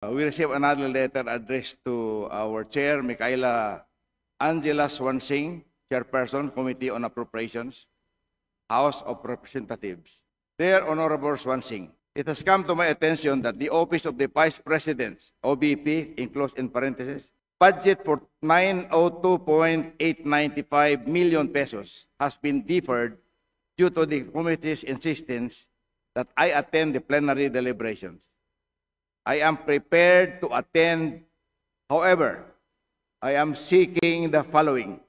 We received another letter addressed to our chair, Micaela Angela Swansing, Chairperson, Committee on Appropriations, House of Representatives. Dear Honorable Swansing, it has come to my attention that the Office of the Vice President, OBP, enclosed in parentheses, budget for 902.895 million pesos has been deferred due to the committee's insistence that I attend the plenary deliberations. I am prepared to attend. However, I am seeking the following.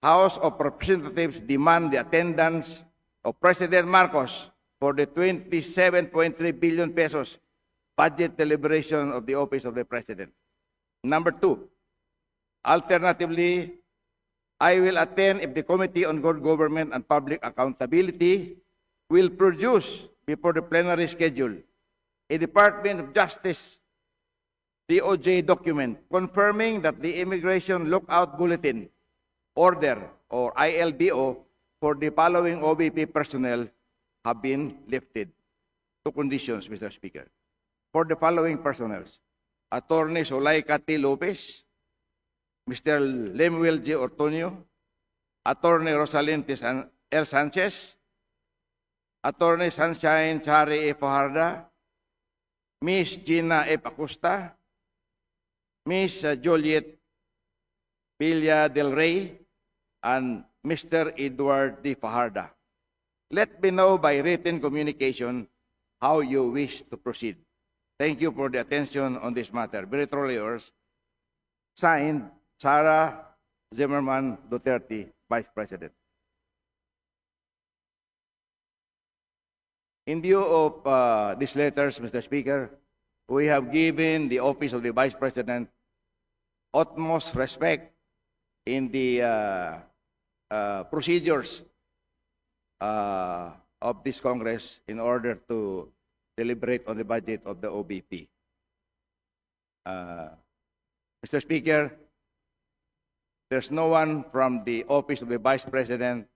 House of Representatives demand the attendance of President Marcos for the 27.3 billion pesos budget deliberation of the Office of the President. Number 2, alternatively, I will attend if the Committee on Good Government and Public Accountability will produce before the plenary schedule a Department of Justice DOJ document confirming that the Immigration Lookout Bulletin order or ILBO for the following OBP personnel have been lifted. Two conditions, Mr. Speaker. For the following personnel, Attorney Zulaika T. Lopez, Mr. Lemuel G. Ortonio, Attorney Rosalyn L. Sanchez, Attorney Sunshine Chari E. Fajarda, Miss Gina F. Acosta, Miss Juliet Villa del Rey, and Mr. Edward D. Fajarda. Let me know by written communication how you wish to proceed. Thank you for the attention on this matter. Very truly yours. Signed, Sara Zimmerman Duterte, Vice President. In view of these letters, Mr. Speaker, we have given the Office of the Vice President utmost respect in the procedures of this Congress in order to deliberate on the budget of the OBP. Mr. Speaker, there's no one from the Office of the Vice President,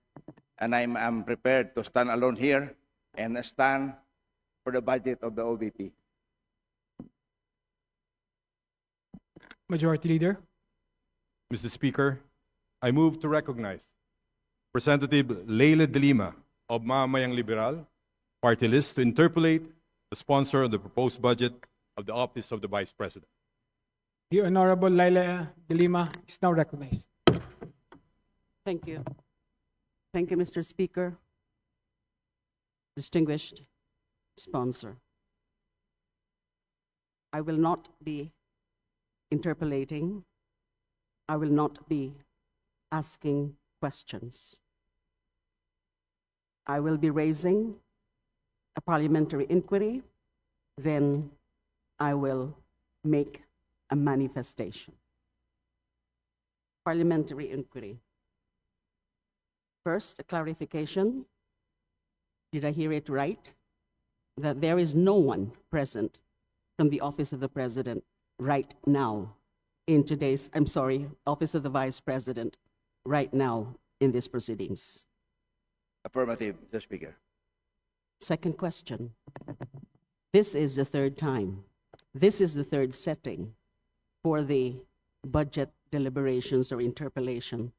and I'm prepared to stand alone here and stand for the budget of the OBP. Majority Leader. Mr. Speaker, I move to recognize Representative Leila de Lima of Mamamayang Liberal Party List to interpolate the sponsor of the proposed budget of the Office of the Vice President. The Honorable Leila de Lima is now recognized. Thank you. Thank you, Mr. Speaker. Distinguished sponsor, I will not be interpolating. I will not be asking questions. I will be raising a parliamentary inquiry, then I will make a manifestation. Parliamentary inquiry. First, a clarification. Did I hear it right? That there is no one present from the Office of the President right now in today's, Office of the Vice President right now in these proceedings. Affirmative, Mr. Speaker. Second question. This is the third time. This is the third setting for the budget deliberations or interpellation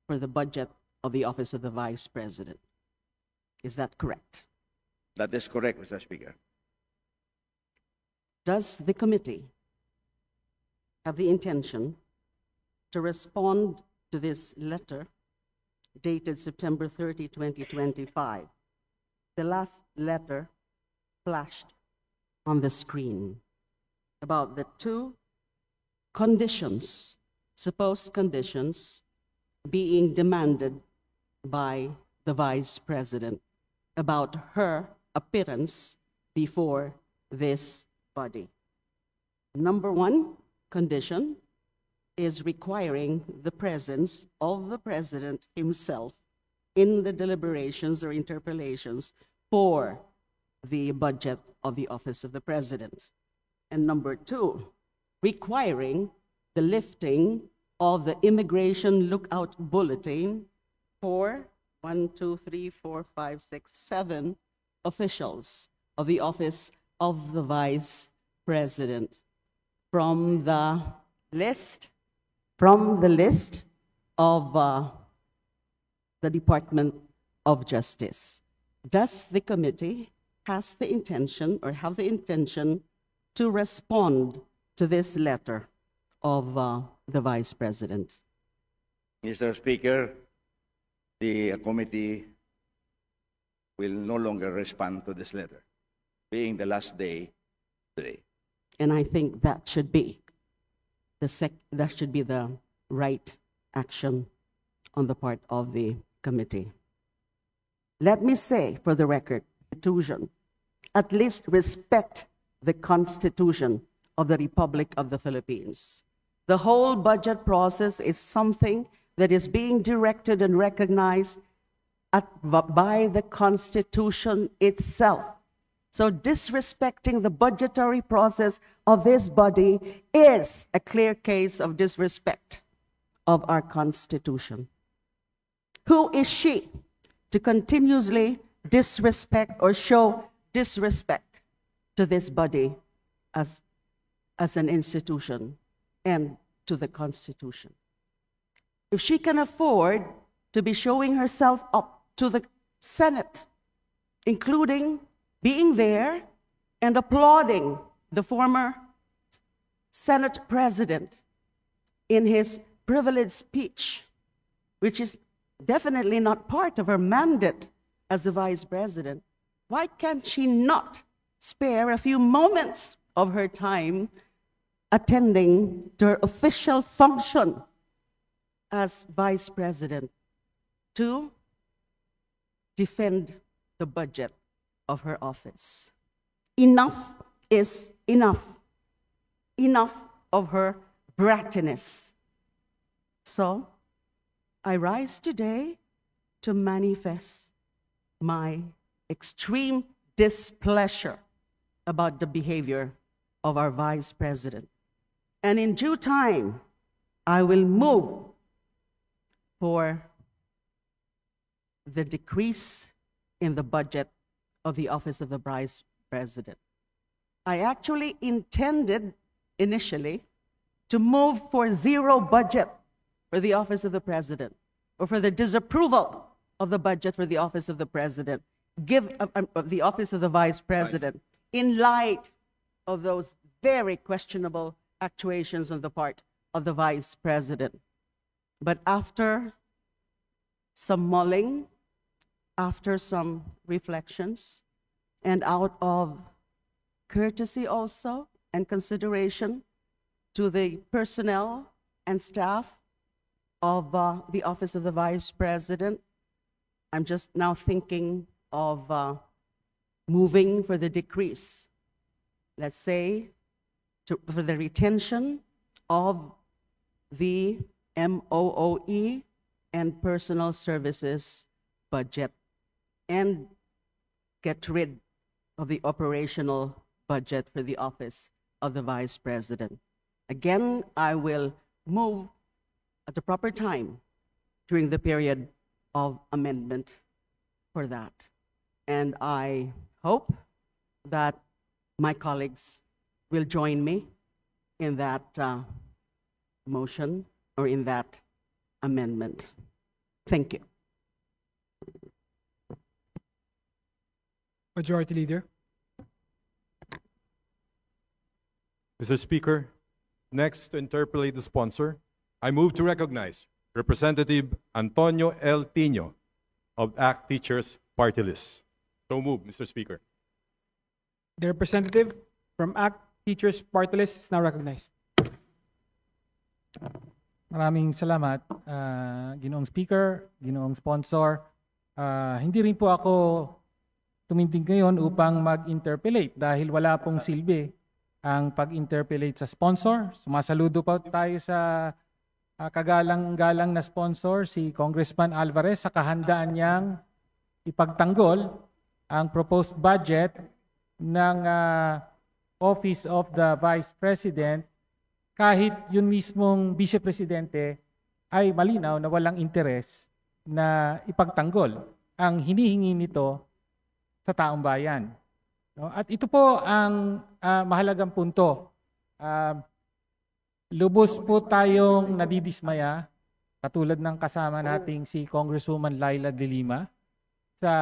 for the budget of the Office of the Vice President. Is that correct? That is correct, Mr. Speaker. Does the committee have the intention to respond to this letter dated September 30, 2025? The last letter flashed on the screen about the two conditions, supposed conditions, being demanded by the Vice President about her appearance before this body. Number one condition is requiring the presence of the President himself in the deliberations or interpellations for the budget of the Office of the President. And number two, requiring the lifting of the Immigration Lookout Bulletin for 7 officials of the Office of the Vice President from the list of the Department of Justice. Does the committee have the intention to respond to this letter of the Vice President? Mr. Speaker, the committee will no longer respond to this letter, being the last day today. And I think that should be the right action on the part of the committee. Let me say for the record, Constitution, at least respect the Constitution of the Republic of the Philippines. The whole budget process is something that is being directed and recognized by the Constitution itself. So disrespecting the budgetary process of this body is a clear case of disrespect of our Constitution. Who is she to continuously disrespect or show disrespect to this body as an institution and to the Constitution? If she can afford to be showing herself up to the Senate, including being there and applauding the former Senate President in his privileged speech, which is definitely not part of her mandate as the Vice President, why can't she not spare a few moments of her time attending to her official function as Vice President to defend the budget of her office? Enough is enough. Enough of her brattiness. So, I rise today to manifest my extreme displeasure about the behavior of our Vice President. And in due time, I will move for the decrease in the budget of the Office of the Vice President. I actually intended initially to move for zero budget for the Office of the President, or for the disapproval of the budget for the Office of the President, the Office of the Vice President, in light of those very questionable actuations on the part of the Vice President. But after some mulling, after some reflections, and out of courtesy also and consideration to the personnel and staff of the Office of the Vice President, I'm just now thinking of moving for the decrease, let's say, for the retention of the MOOE and personal services budget, and get rid of the operational budget for the Office of the Vice President. Again, I will move at the proper time during the period of amendment for that. And I hope that my colleagues will join me in that motion or in that amendment. Thank you. Majority Leader. Mr. Speaker, next to interpolate the sponsor, I move to recognize Representative Antonio L. Tino of ACT Teachers Party List. So moved, Mr. Speaker. The representative from ACT Teachers Party List is now recognized. Maraming salamat, Ginoong Speaker, Ginoong Sponsor. Hindi rin po ako tumindig ngayon upang mag-interpellate dahil wala pong silbi ang pag-interpellate sa sponsor. Sumasaludo po tayo sa kagalang-galang na sponsor, si Congressman Alvarez, sa kahandaan niyang ipagtanggol ang proposed budget ng Office of the Vice President kahit yun mismong Vice Presidente ay malinaw na walang interes na ipagtanggol ang hinihingi nito sa taong bayan. No? At ito po ang mahalagang punto. Lubos po tayong nadidismaya, katulad ng kasama nating si Congresswoman Laila De Lima, sa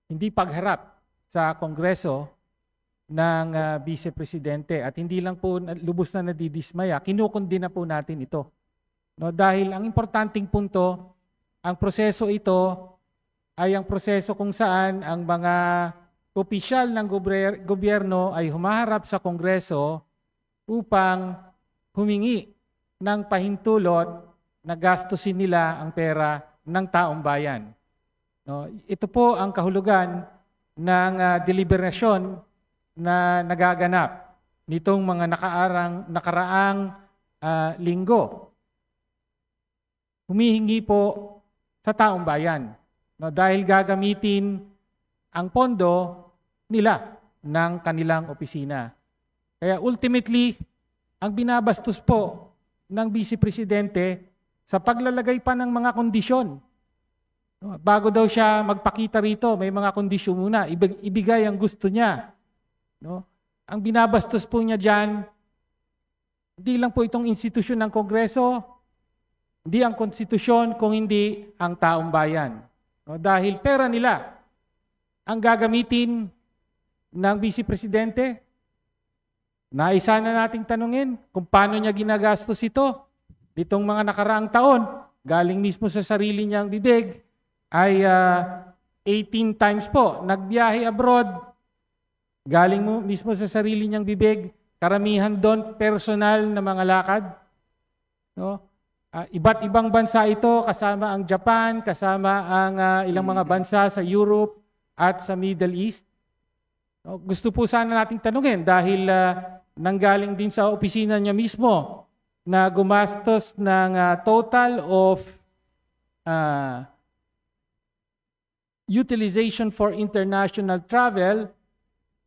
hindi pagharap sa Kongreso ng Vice Presidente. At hindi lang po lubos na nadidismaya, kinukundina po natin ito. No, dahil ang importanteng punto, ang proseso ito ay ang proseso kung saan ang mga opisyal ng gobyerno ay humaharap sa Kongreso upang humingi ng pahintulot na gastusin nila ang pera ng taong bayan. No, ito po ang kahulugan ng deliberasyon na nagaganap nitong mga nakaraang linggo. Humihingi po sa taong bayan, no, dahil gagamitin ang pondo nila ng kanilang opisina. Kaya ultimately, ang binabastos po ng Vice Presidente sa paglalagay pa ng mga kondisyon. No, bago daw siya magpakita rito, may mga kondisyon muna, ibigay ang gusto niya. No? Ang binabastos po niya dyan, hindi lang po itong institusyon ng Kongreso, hindi ang konstitusyon, kung hindi ang taong bayan. No? Dahil pera nila ang gagamitin ng Vice Presidente. Naisa na nating tanungin kung paano niya ginagastos ito. Ditong mga nakaraang taon, galing mismo sa sarili niyang bibig, ay 18 times po nagbiyahe abroad. Galing mo mismo sa sarili niyang bibig, karamihan doon personal na mga lakad. No? Iba't ibang bansa ito, kasama ang Japan, kasama ang ilang mga bansa sa Europe at sa Middle East. No? Gusto po sana nating tanungin dahil nanggaling din sa opisina niya mismo na gumastos ng total of utilization for international travel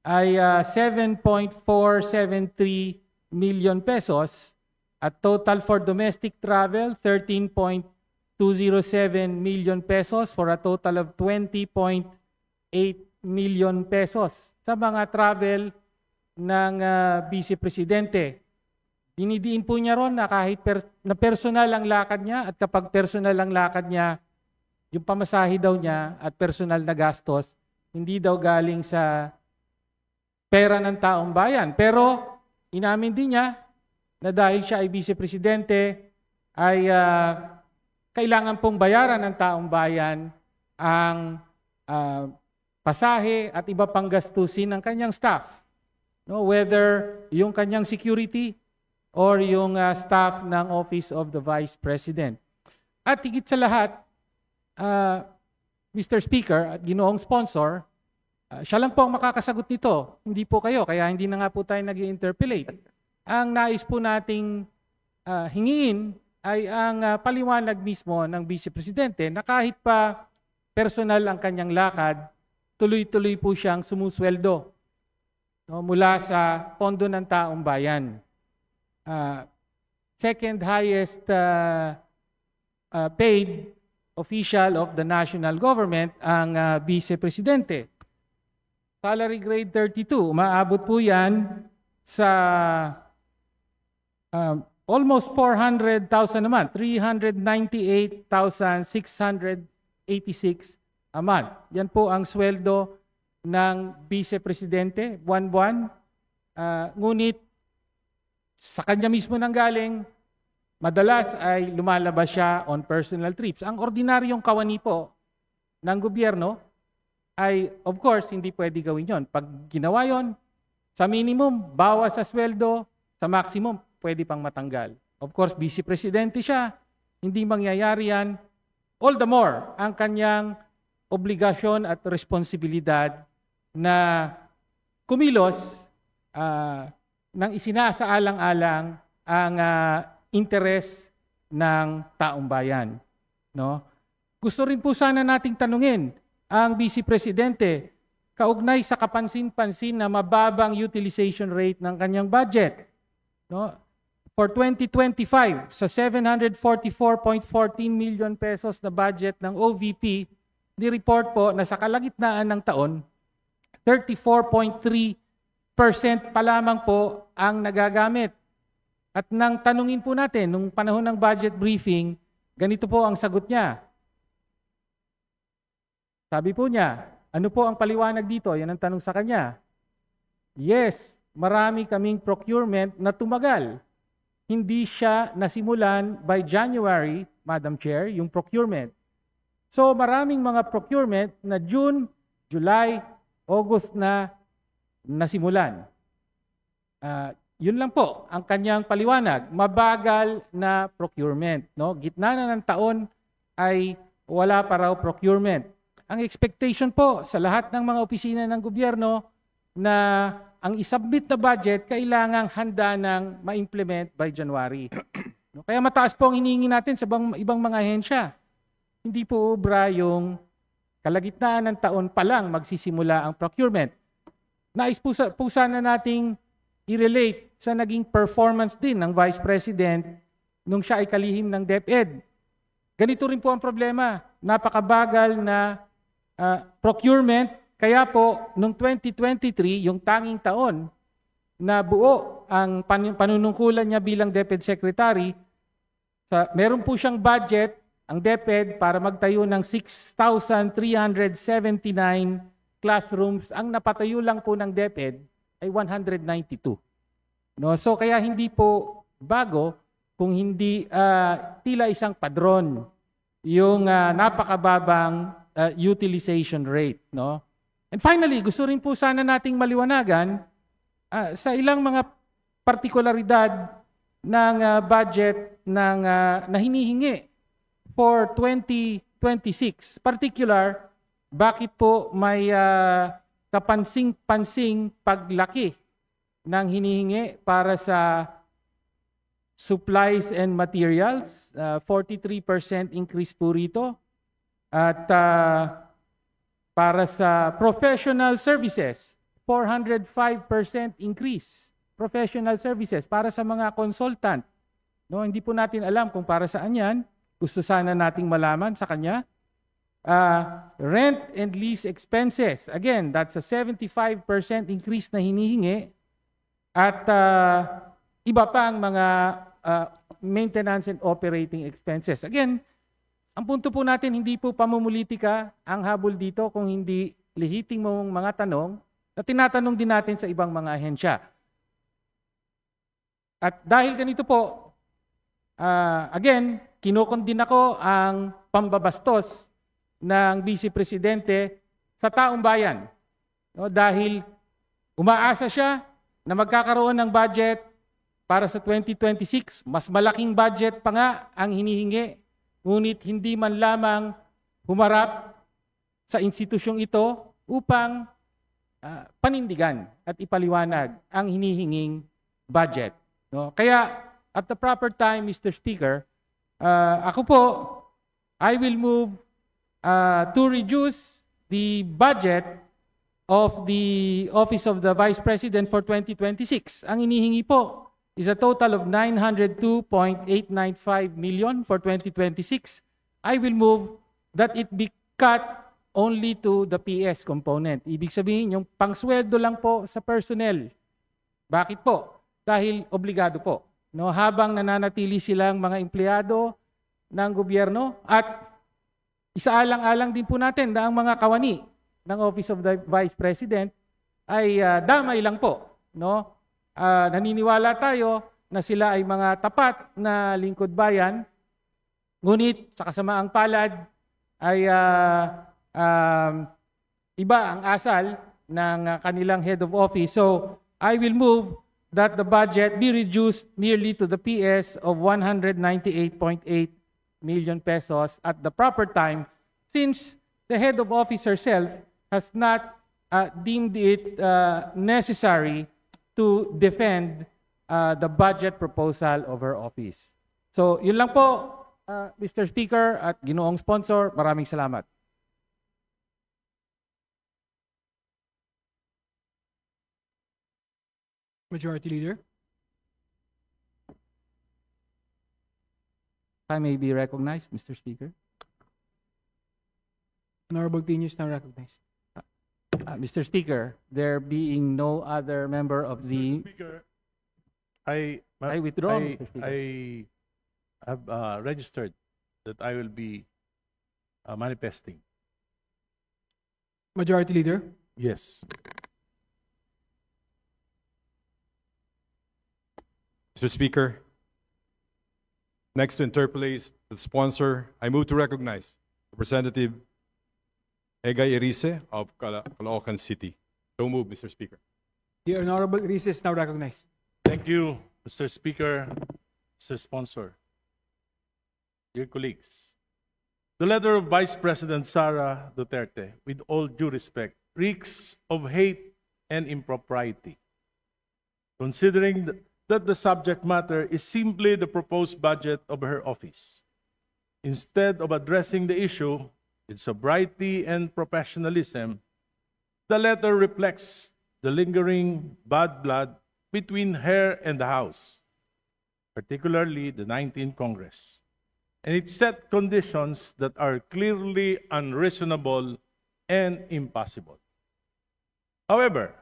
ay 7.473 million pesos at total for domestic travel 13.207 million pesos for a total of 20.8 million pesos sa mga travel ng Vice Presidente. Dinidiin po niya ron na kahit na personal ang lakad niya at kapag personal ang lakad niya, yung pamasahe daw niya at personal na gastos, hindi daw galing sa pera ng taong bayan. Pero inamin din niya na dahil siya ay Vice Presidente, ay kailangan pong bayaran ng taong bayan ang pasahe at iba pang gastusin ng kanyang staff. No, whether yung kanyang security or yung staff ng Office of the Vice President. At higit sa lahat, Mr. Speaker at ginoong sponsor, siya lang po ang makakasagot nito. Hindi po kayo, kaya hindi na nga po tayo nag-interpellate. Ang nais po nating hingiin ay ang paliwanag mismo ng Vice Presidente na kahit pa personal ang kanyang lakad, tuloy-tuloy po siyang sumusweldo, no, mula sa pondo ng taong bayan. Second highest paid official of the national government ang Vice Presidente. Salary grade 32, umaabot po yan sa almost 400,000 a month, 398,686 a month. Yan po ang sweldo ng Vice Presidente, buwan-buwan. Ngunit sa kanya mismo nanggaling, madalas ay lumalabas siya on personal trips. Ang ordinaryong kawani po ng gobyerno ay, of course, hindi pwede gawin yon. Pag ginawa yon, sa minimum, bawas sa sweldo, sa maximum, pwede pang matanggal. Of course, Vice Presidente siya, hindi mangyayari yan. All the more, ang kanyang obligasyon at responsibilidad na kumilos nang isinasaalang-alang ang interes ng taong bayan. No? Gusto rin po sana nating tanungin ang Vice Presidente kaugnay sa kapansin-pansin na mababang utilization rate ng kanyang budget. No? For 2025, sa 744.14 million pesos na budget ng OVP, ni-report po na sa kalagitnaan ng taon, 34.3% pa lamang po ang nagagamit. At nang tanungin po natin, nung panahon ng budget briefing, ganito po ang sagot niya. Sabi po niya, ano po ang paliwanag dito? Yan ang tanong sa kanya. Yes, marami kaming procurement na tumagal. Hindi siya nasimulan by January, Madam Chair, yung procurement. So maraming mga procurement na June, July, August na nasimulan. Yun lang po ang kanyang paliwanag. Mabagal na procurement. No? Gitna na ng taon ay wala pa raw procurement. Ang expectation po sa lahat ng mga opisina ng gobyerno na ang isubmit na budget kailangang handa ng ma-implement by January. No? Kaya mataas po ang hinihingi natin sa ibang mga ahensya. Hindi po obra yung kalagitnaan ng taon pa lang magsisimula ang procurement. Nais po sana nating i-relate sa naging performance din ng Vice President nung siya ay kalihim ng DepEd. Ganito rin po ang problema. Napakabagal na procurement. Kaya po, noong 2023, yung tanging taon na buo ang panunungkulan niya bilang DepEd Secretary, meron po siyang budget, ang DepEd, para magtayo ng 6,379 classrooms. Ang napatayo lang po ng DepEd ay 192. No? So kaya hindi po bago kung hindi tila isang padron yung napakababang utilization rate. No? And finally, gusto rin po sana nating maliwanagan sa ilang mga partikularidad ng budget na hinihingi for 2026. Particular, bakit po may kapansing-pansing paglaki ng hinihingi para sa supplies and materials? 43% increase po rito. At para sa professional services, 405% increase. Professional services para sa mga consultant. No, hindi po natin alam kung para saan yan. Gusto sana nating malaman sa kanya. Rent and lease expenses. Again, that's a 75% increase na hinihingi. At iba pa ang mga maintenance and operating expenses. Again, ang punto po natin, hindi po pamumulitika ang habol dito kung hindi lihiting mong mga tanong na tinatanong din natin sa ibang mga ahensya. At dahil ganito po, again, kinukondin ako ang pambabastos ng Vice Presidente sa taong bayan. No, dahil umaasa siya na magkakaroon ng budget para sa 2026. Mas malaking budget pa nga ang hinihingi. Ngunit hindi man lamang humarap sa institusyong ito upang panindigan at ipaliwanag ang hinihinging budget. No? Kaya at the proper time, Mr. Speaker, ako po, I will move to reduce the budget of the Office of the Vice President for 2026. Ang inihingi po is a total of 902.895 million for 2026. I will move that it be cut only to the PS component. Ibig sabihin, yung pangsweldo lang po sa personnel. Bakit po? Dahil obligado po. No, habang nananatili silang mga empleyado ng gobyerno at isaalang-alang din po natin na ang mga kawani ng Office of the Vice President ay damay lang po. No? Naniniwala tayo na sila ay mga tapat na lingkod bayan, ngunit sa kasamaang palad ay iba ang asal ng kanilang head of office. So I will move that the budget be reduced nearly to the PS of 198.8 million pesos at the proper time, since the head of office herself has not deemed it necessary to defend the budget proposal of her office. So yun lang po, Mr. Speaker at ginoong sponsor, maraming salamat. Majority Leader. I may be recognized, Mr. Speaker. Honorable Tino is now recognized. Mr. Speaker, there being no other member of the... Speaker, I withdraw, I, Mr. Speaker. I have registered that I will be manifesting. Majority Leader. Yes. Mr. Speaker, next to interpolate the sponsor, I move to recognize Representative Egay Erice of Caloocan City. So move, Mr. Speaker. The Honorable Erice is now recognized. Thank you, Mr. Speaker, Mr. Sponsor. Dear colleagues, the letter of Vice President Sara Duterte, with all due respect, reeks of hate and impropriety. Considering that the subject matter is simply the proposed budget of her office, instead of addressing the issue with sobriety and professionalism, the letter reflects the lingering bad blood between her and the House, particularly the 19th Congress. And it set conditions that are clearly unreasonable and impossible. However,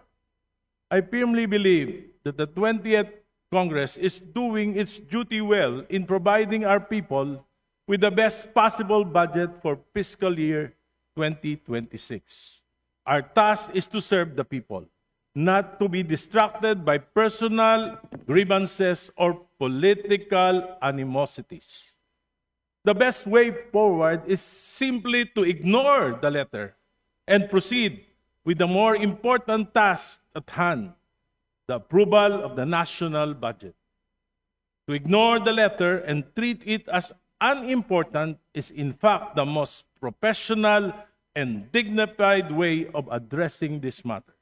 I firmly believe that the 20th Congress is doing its duty well in providing our people with the best possible budget for fiscal year 2026. Our task is to serve the people, not to be distracted by personal grievances or political animosities. The best way forward is simply to ignore the letter and proceed with the more important task at hand, the approval of the national budget. To ignore the letter and treat it as unimportant is in fact the most professional and dignified way of addressing this matter.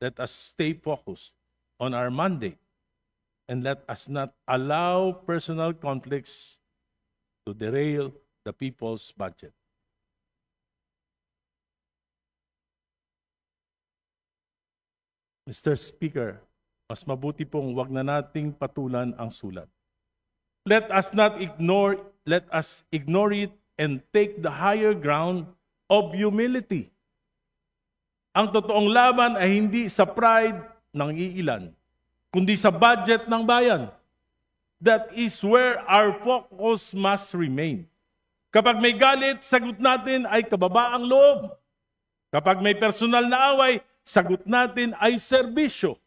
Let us stay focused on our mandate and let us not allow personal conflicts to derail the people's budget. Mr. Speaker, mas mabuti pong wag na nating patulan ang sulat. Let us ignore it and take the higher ground of humility. Ang totoong laban ay hindi sa pride ng iilan, kundi sa budget ng bayan. That is where our focus must remain. Kapag may galit, sagot natin ay kababaang loob. Kapag may personal na away, sagot natin ay serbisyo.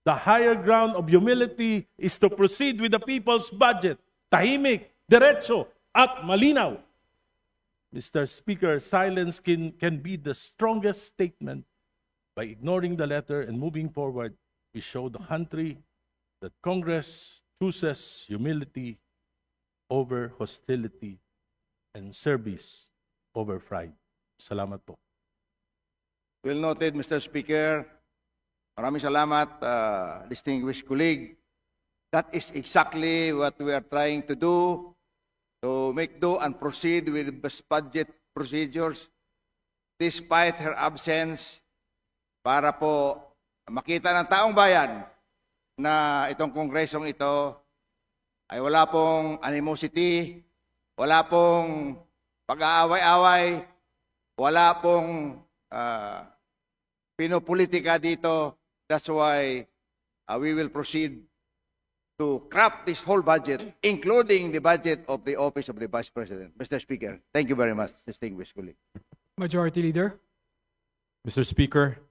The higher ground of humility is to proceed with the people's budget, tahimik, diretso, at malinaw. Mr. Speaker, silence can be the strongest statement. By ignoring the letter and moving forward, we show the country that Congress chooses humility over hostility and service over pride. Salamat po. Well noted, Mr. Speaker. Maraming salamat, distinguished colleague. That is exactly what we are trying to do, to make do and proceed with budget procedures despite her absence, para po makita ng taong bayan na itong kongresong ito ay wala pong animosity, wala pong pag-aaway-away, wala pong pinopolitika dito. That's why we will proceed to craft this whole budget, including the budget of the Office of the Vice President. Mr. Speaker, thank you very much, distinguished colleague. Majority Leader. Mr. Speaker,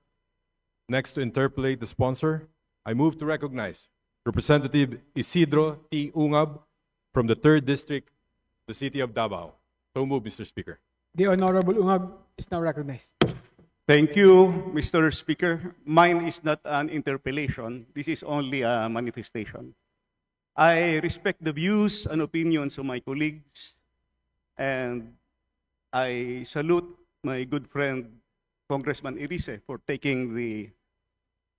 next to interpolate the sponsor, I move to recognize Representative Isidro T. Ungab from the 3rd District, the City of Davao. So move, Mr. Speaker. The Honorable Ungab is now recognized. Thank you, Mr. Speaker. Mine is not an interpellation. This is only a manifestation. I respect the views and opinions of my colleagues, and I salute my good friend, Congressman Erice, for taking the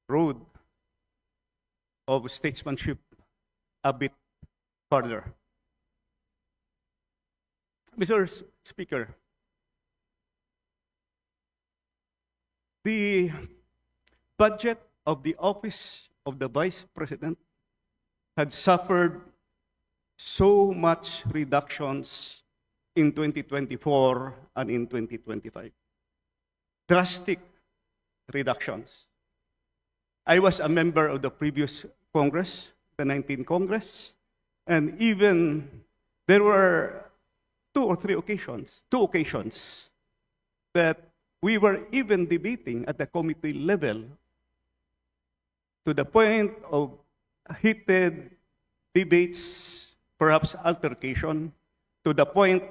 road of statesmanship a bit further. Mr. Speaker, the budget of the Office of the Vice President had suffered so much reductions in 2024 and in 2025. Drastic reductions. I was a member of the previous Congress, the 19th Congress, and even there were two occasions that we were even debating at the committee level to the point of heated debates, perhaps altercation, to the point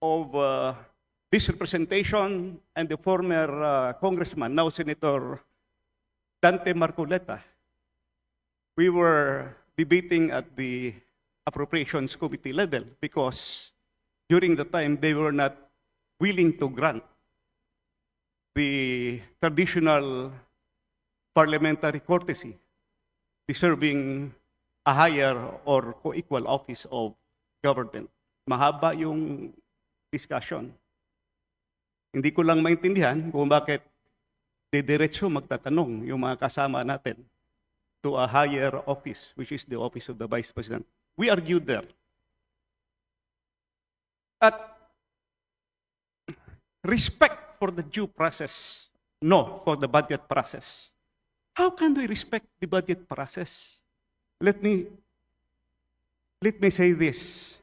of disrepresentation, and the former congressman, now Senator Dante Marcoleta, we were debating at the Appropriations Committee level because during the time they were not willing to grant the traditional parliamentary courtesy deserving a higher or co-equal office of government. Mahaba yung discussion. Hindi ko lang maintindihan kung bakit diretso magtatanong yung mga kasama natin to a higher office, which is the office of the Vice President. We argued there. At respect for the due process, no for the budget process. How can we respect the budget process? Let me say this.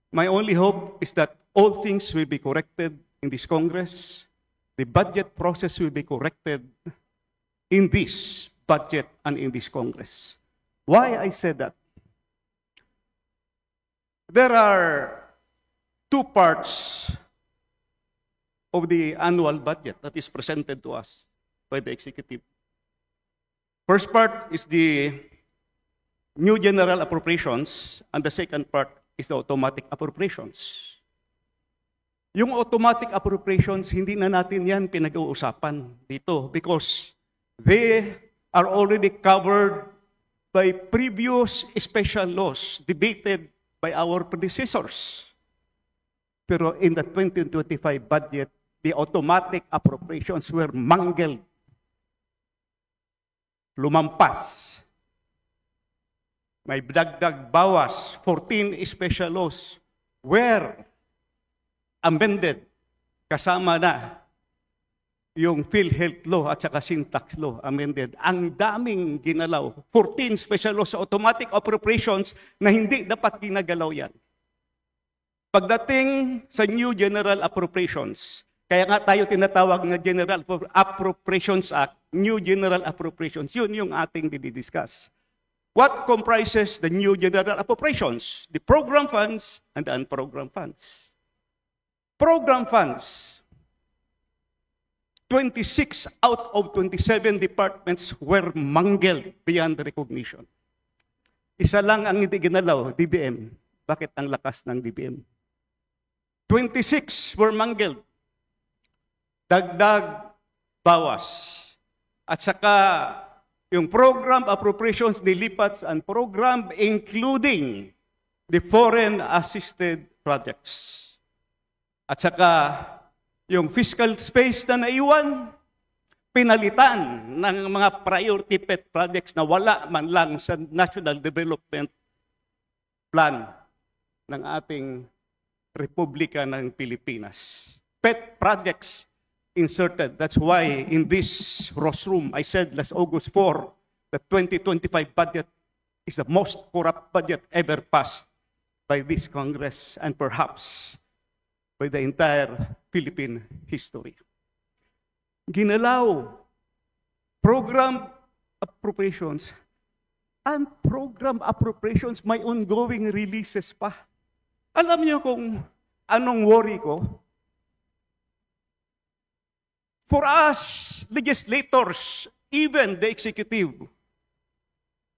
My only hope is that all things will be corrected in this Congress. The budget process will be corrected in this budget and in this Congress. Why I said that? There are two parts of the annual budget that is presented to us by the executive. First part is the new general appropriations, and the second part is the automatic appropriations. Yung automatic appropriations, hindi na natin yan pinag-uusapan dito because they are already covered by previous special laws debated by our predecessors. Pero in the 2025 budget, the automatic appropriations were mangled. Lumampas. May dagdag bawas. 14 special laws were amended. Kasama na yung PhilHealth law at saka syntax law amended. Ang daming ginalaw. 14 special laws sa automatic appropriations na hindi dapat ginagalaw yan. Pagdating sa new general appropriations, kaya nga tayo tinatawag na General Appropriations Act, New General Appropriations, yun yung ating didiscuss. What comprises the new general appropriations? The program funds and the unprogrammed funds. Program funds, 26 out of 27 departments were mangled beyond recognition. Isa lang ang hindi ginalaw, DBM. Bakit ang lakas ng DBM? 26 were mangled. Dagdag bawas. At saka yung program appropriations nilipat and program including the foreign assisted projects. At saka yung fiscal space na naiwan, pinalitan ng mga priority pet projects na wala man lang sa National Development Plan ng ating Republika ng Pilipinas. Pet projects inserted. That's why in this rostrum, I said last August 4, the 2025 budget is the most corrupt budget ever passed by this Congress and perhaps by the entire Philippine history. Ginalaw, program appropriations, and program appropriations may ongoing releases pa. Alam niyo kung anong worry ko? For us, legislators, even the executive,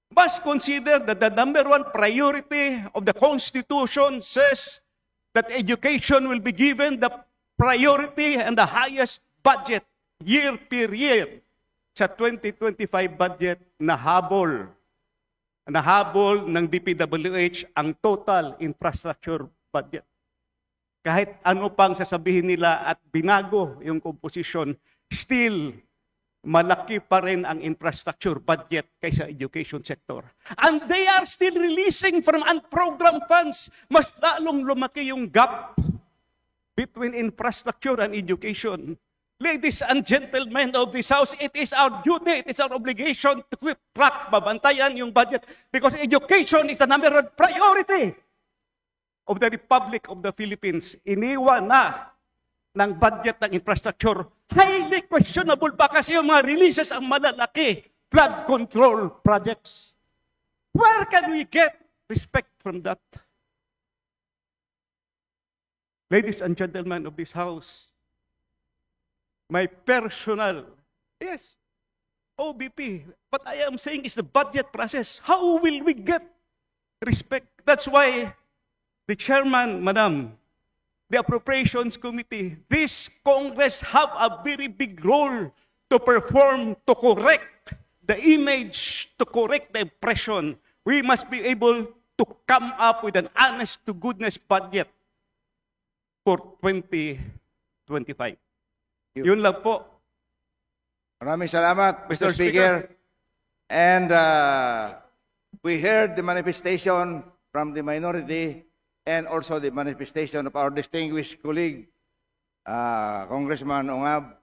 must consider that the number one priority of the Constitution says that education will be given the priority and the highest budget year per year. Sa 2025 budget, nahabol ng DPWH ang total infrastructure budget. Kahit ano pang sasabihin nila at binago yung composition, still malaki pa rin ang infrastructure budget kaysa education sector. And they are still releasing from unprogrammed funds. Mas lalong lumaki yung gap between infrastructure and education. Ladies and gentlemen of this House, it is our duty, it is our obligation to keep track, babantayan yung budget because education is the number one priority of the Republic of the Philippines. Iniwan na ng budget ng infrastructure. Highly questionable pa kasi yung mga releases ang malalaki. Flood control projects. Where can we get respect from that? Ladies and gentlemen of this House, my personal, yes, OBP, what I am saying is the budget process. How will we get respect? That's why the chairman, madam, the appropriations committee, this Congress have a very big role to perform, to correct the image, to correct the impression. We must be able to come up with an honest-to-goodness budget for 2025. Yun lang po. Maraming salamat, Mr. Speaker. And we heard the manifestation from the minority and also the manifestation of our distinguished colleague, Congressman Ongab.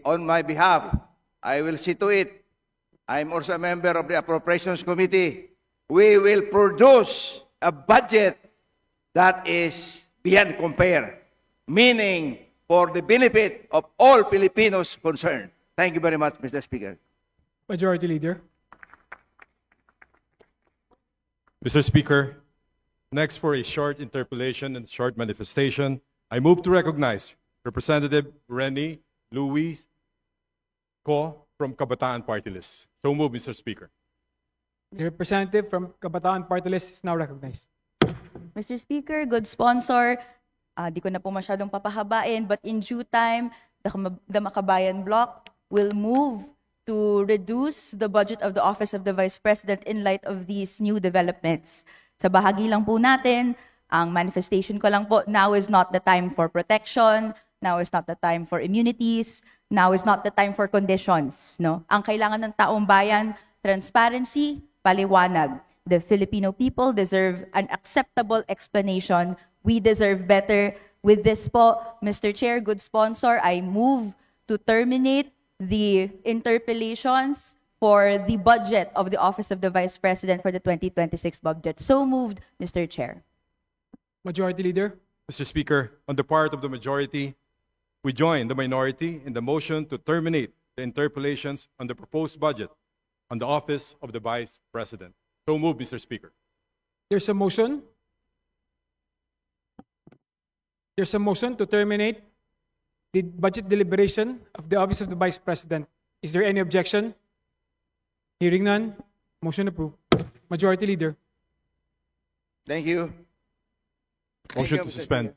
On my behalf, I will see to it. I'm also a member of the Appropriations Committee. We will produce a budget that is beyond compare, meaning for the benefit of all Filipinos concerned. Thank you very much, Mr. Speaker. Majority Leader. Mr. Speaker, next for a short interpellation and short manifestation, I move to recognize Representative Rennie Louis Co from Kabataan Party List. So move, Mr. Speaker. The representative from Kabataan Party List is now recognized. Mr. Speaker, good sponsor, di ko na po masyadong papahabain, but in due time, the Makabayan Bloc will move to reduce the budget of the Office of the Vice President in light of these new developments. Sa bahagi lang po natin, ang manifestation ko lang po, now is not the time for protection, now is not the time for immunities, now is not the time for conditions. No? Ang kailangan ng taong bayan, transparency, paliwanag. The Filipino people deserve an acceptable explanation. We deserve better. With this po, Mr. Chair, good sponsor, I move to terminate the interpellations for the budget of the Office of the Vice President for the 2026 budget. So moved, Mr. Chair. Majority Leader. Mr. Speaker, on the part of the majority, we join the minority in the motion to terminate the interpellations on the proposed budget on the Office of the Vice President. So move, Mr. Speaker. There's a motion. There's a motion to terminate the budget deliberation of the Office of the Vice President. Is there any objection? Hearing none, motion approved. Majority Leader. Thank you. Motion you, to Mr. suspend.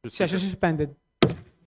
Session suspended.